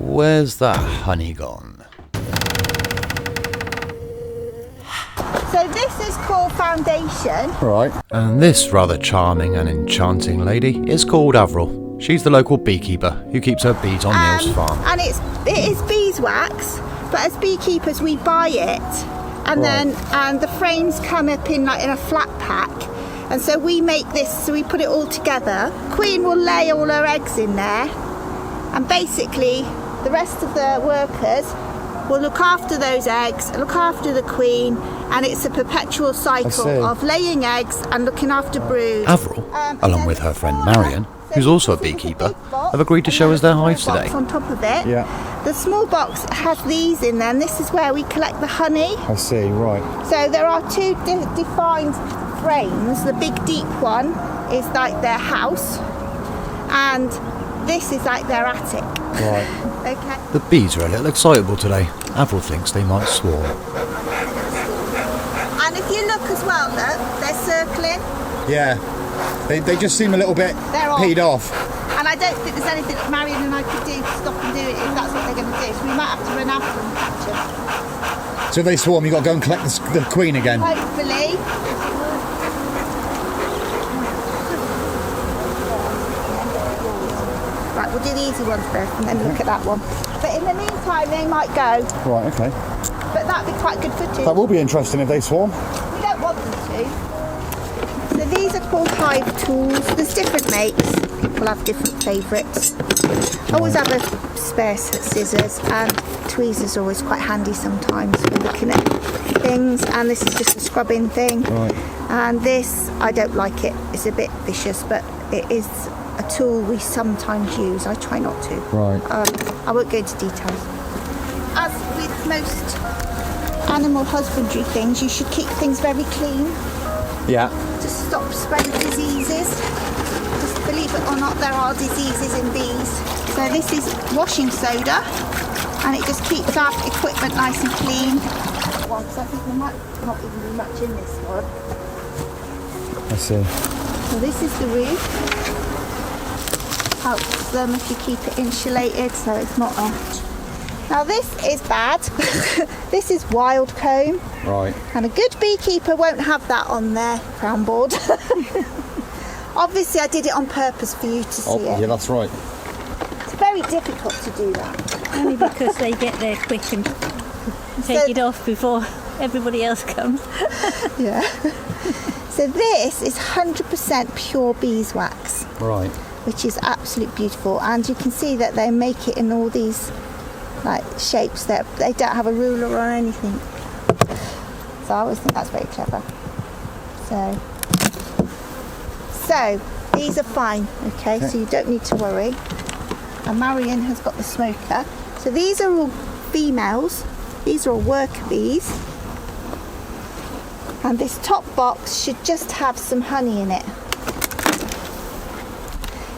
where's that honey gone? So this is called foundation. Right. And this rather charming and enchanting lady is called Avril. She's the local beekeeper who keeps her bees on Neil's farm. And it is beeswax, but as beekeepers we buy it, and then the frames come up in a flat pack, and so we make this. So we put it all together. Queen will lay all her eggs in there, and basically the rest of the workers will look after those eggs, look after the queen, and it's a perpetual cycle of laying eggs and looking after brood. Avril, along with her friend Marian, who's also a beekeeper, have agreed to show us their hives today. On top of it, the small box has these in there, and this is where we collect the honey. I see, right. So there are two defined frames. The big deep one is like their house, and this is like their attic. Right. Okay. The bees are a little excitable today. Avril thinks they might swarm. And if you look as well, look, they're circling. Yeah. They just seem a little bit peed off. And I don't think there's anything that Marian and I could do to stop them doing it if that's what they're going to do. So we might have to run after them and catch them. So if they swarm, you've got to go and collect the queen again. Hopefully. Right, we'll do the easy ones first and then look at that one. But in the meantime, they might go. Right, okay. But that'd be quite good footage. That will be interesting if they swarm. We don't want them to. So these are called Hive tools. There's different makes. People have different favourites. I always have a spare scissors, and tweezers are always quite handy sometimes for looking at things. And this is just a scrubbing thing. Right. And this, I don't like it. It's a bit vicious, but it is a tool we sometimes use. I try not to. Right. I won't go into details. As with most animal husbandry things, you should keep things very clean. Yeah. To stop spreading diseases. Just believe it or not, there are diseases in bees. So this is washing soda, and it just keeps our equipment nice and clean. So I think there might not even be much in this one. I see. So this is the roof. Helps them if you keep it insulated, so it's not a... Now this is bad. This is wild comb. Right. And a good beekeeper won't have that on their crown board. Obviously I did it on purpose for you to see it. Yeah, that's right. It's very difficult to do that. Only because they get there quick and take it off before everybody else comes. Yeah. So this is 100% pure beeswax. Right. Which is absolutely beautiful. And you can see that they make it in all these shapes that they don't have a ruler or anything. So I always think that's very clever. So these are fine, okay, so you don't need to worry. And Marian has got the smoker. So these are all females. These are all worker bees. And this top box should just have some honey in it.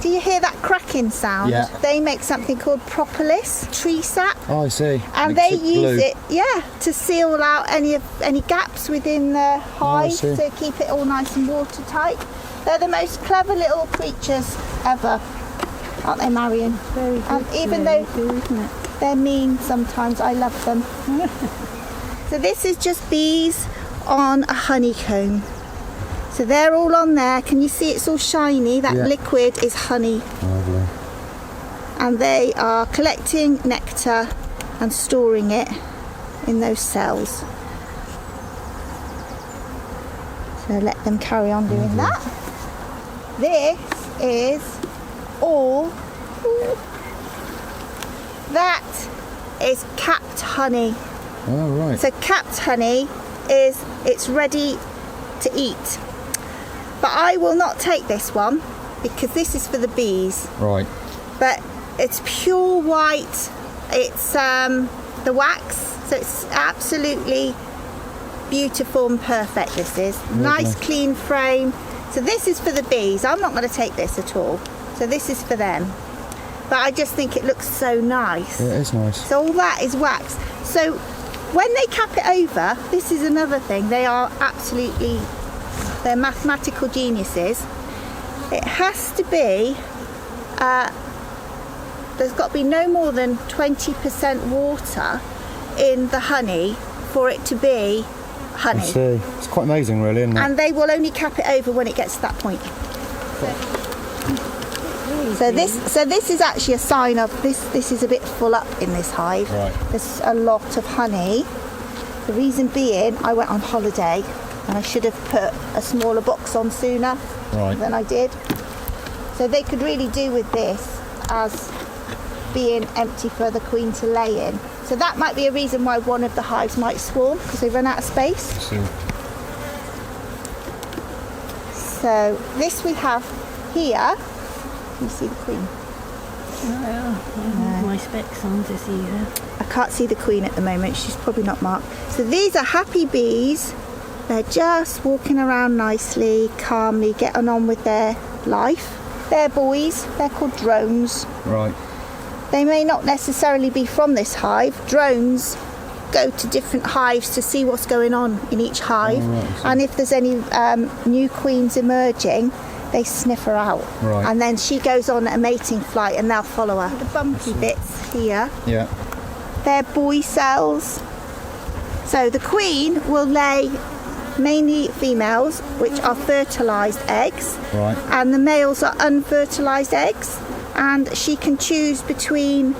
Do you hear that cracking sound? Yeah. They make something called propolis, tree sap. Oh, I see. And they use it, to seal out any gaps within the hive, to keep it all nice and watertight. They're the most clever little creatures ever, aren't they, Marian? Very good. Even though they're mean sometimes, I love them. So this is just bees on a honeycomb. So they're all on there. Can you see it's all shiny? That liquid is honey. Lovely. And they are collecting nectar and storing it in those cells. So let them carry on doing that. This is all... That is capped honey. Oh, right. So capped honey it's ready to eat. But I will not take this one because this is for the bees. Right. But it's pure white. It's the wax, so it's absolutely beautiful and perfect. This is nice, clean frame. So this is for the bees. I'm not going to take this at all. So this is for them. But I just think it looks so nice. Yeah, it is nice. So all that is wax. So when they cap it over, this is another thing. They're mathematical geniuses. It has to be there's got to be no more than 20% water in the honey for it to be honey. I see. It's quite amazing, really, isn't it? And they will only cap it over when it gets to that point. So this is actually a sign of this is a bit full up in this hive. Right. There's a lot of honey. The reason being, I went on holiday and I should have put a smaller box on sooner than I did. So they could really do with this as being empty for the queen to lay in. So that might be a reason why one of the hives might swarm, because they run out of space. I see. So this we have here. Can you see the queen? My specs on to see her. I can't see the queen at the moment. She's probably not marked. So these are happy bees. They're just walking around nicely, calmly, getting on with their life. They're boys. They're called drones. Right. They may not necessarily be from this hive. Drones go to different hives to see what's going on in each hive. And if there's any new queens emerging, they sniff her out. Right. And then she goes on a mating flight and they'll follow her. The bumpy bits here, they're boy cells. So the queen will lay mainly females, which are fertilised eggs. Right. And the males are unfertilised eggs. And she can choose between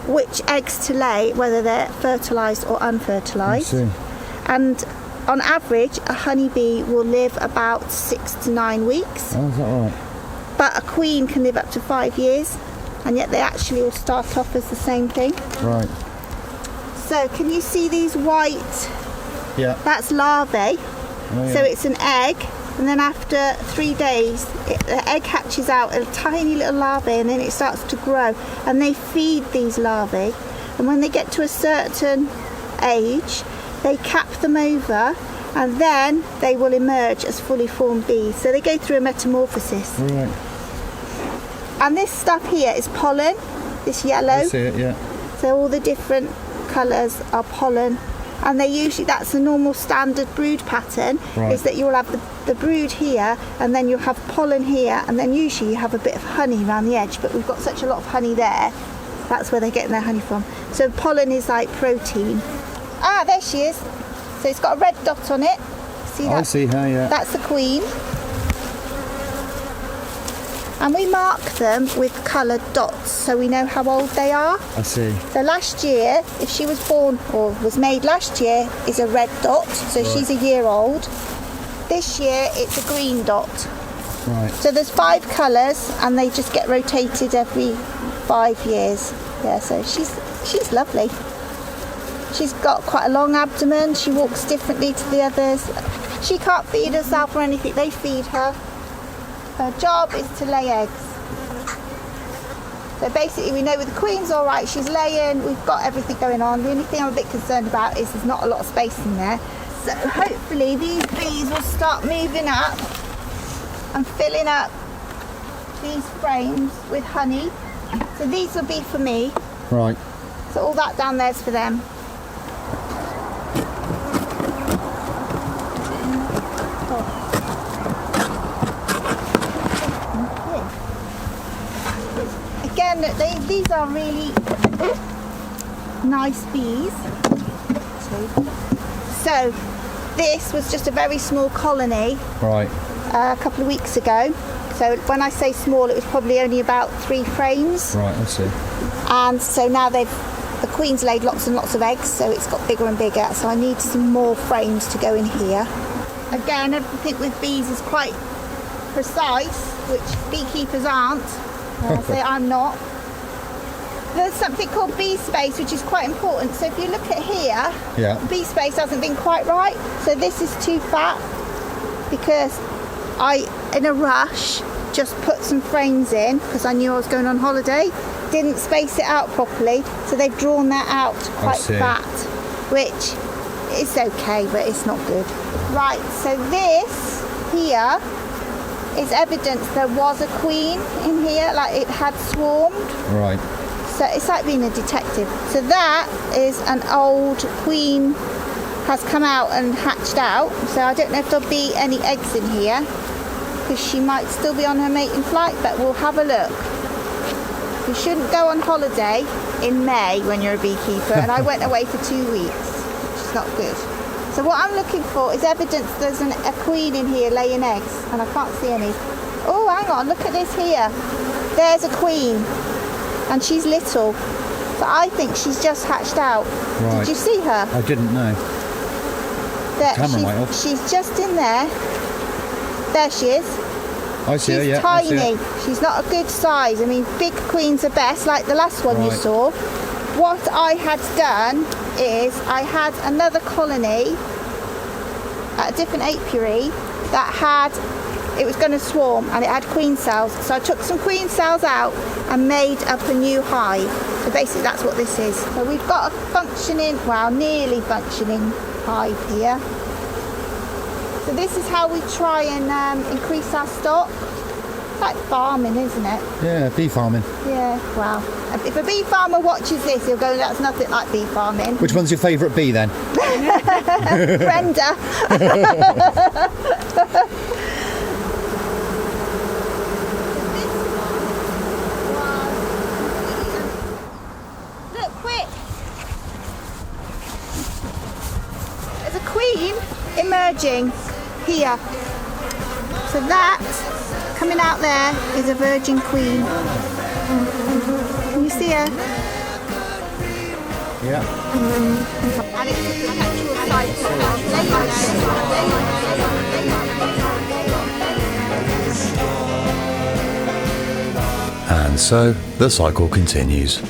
which eggs to lay, whether they're fertilised or unfertilised. I see. And on average, a honeybee will live about 6 to 9 weeks. Oh, is that right? But a queen can live up to 5 years, and yet they actually all start off as the same thing. Right. So can you see these white? Yeah. That's larvae. Oh, yeah. So it's an egg, and then after 3 days, the egg hatches out a tiny little larvae, and then it starts to grow. And they feed these larvae, and when they get to a certain age, they cap them over, and then they will emerge as fully formed bees. So they go through a metamorphosis. Right. And this stuff here is pollen, this yellow. I see it, yeah. So all the different colours are pollen. And they usually, that's the normal standard brood pattern, is that you'll have the brood here, and then you'll have pollen here, and then usually you have a bit of honey around the edge, but we've got such a lot of honey there, that's where they're getting their honey from. So pollen is like protein. Ah, there she is. So it's got a red dot on it. See that? I see her, yeah. That's the queen. And we mark them with coloured dots so we know how old they are. I see. So last year, if she was born or was made last year, is a red dot. So she's a year old. This year, it's a green dot. Right. So there's 5 colours, and they just get rotated every 5 years. Yeah, so she's lovely. She's got quite a long abdomen. She walks differently to the others. She can't feed herself or anything. They feed her. Her job is to lay eggs. So basically we know with the queen's all right, she's laying, we've got everything going on. The only thing I'm a bit concerned about is there's not a lot of space in there. So hopefully these bees will start moving up and filling up these frames with honey. So these will be for me. Right. So all that down there's for them. Again, these are really nice bees. So this was just a very small colony. Right. A couple of weeks ago. So when I say small, it was probably only about 3 frames. Right, I see. And so now the queen's laid lots and lots of eggs, so it's got bigger and bigger. So I need some more frames to go in here. Again, everything with bees is quite precise, which beekeepers aren't. I'll say I'm not. There's something called bee space, which is quite important. So if you look at here, bee space hasn't been quite right. So this is too fat because I, in a rush, just put some frames in because I knew I was going on holiday. Didn't space it out properly, so they've drawn that out quite fat, which is okay, but it's not good. Right, so this here is evidence there was a queen in here, like it had swarmed. Right. So it's like being a detective. So that is an old queen has come out and hatched out. So I don't know if there'll be any eggs in here because she might still be on her mating flight, but we'll have a look. You shouldn't go on holiday in May when you're a beekeeper, and I went away for 2 weeks, which is not good. So what I'm looking for is evidence there's a queen in here laying eggs, and I can't see any. Oh, hang on, look at this here. There's a queen, and she's little. So I think she's just hatched out. Right. Did you see her? I didn't know. There, Camera might off. she's just in there. There she is. I see her, She's yeah. I see tiny. her. She's not a good size. I mean, big queens are best, like the last one you Right. saw. What I had done is I had another colony at a different apiary that had, it was going to swarm and it had queen cells. So I took some queen cells out and made up a new hive. So basically that's what this is. So we've got a functioning, well, nearly functioning hive here. So this is how we try and increase our stock. It's like farming, isn't it? Yeah, bee farming. Yeah, well, if a bee farmer watches this, he'll go, that's nothing like bee farming. Which one's your favourite bee then? Brenda. Look, quick. There's a queen emerging here. So that coming out there is a virgin queen. Can you see her? Yeah. And it's a perpetual cycle. And so the cycle continues.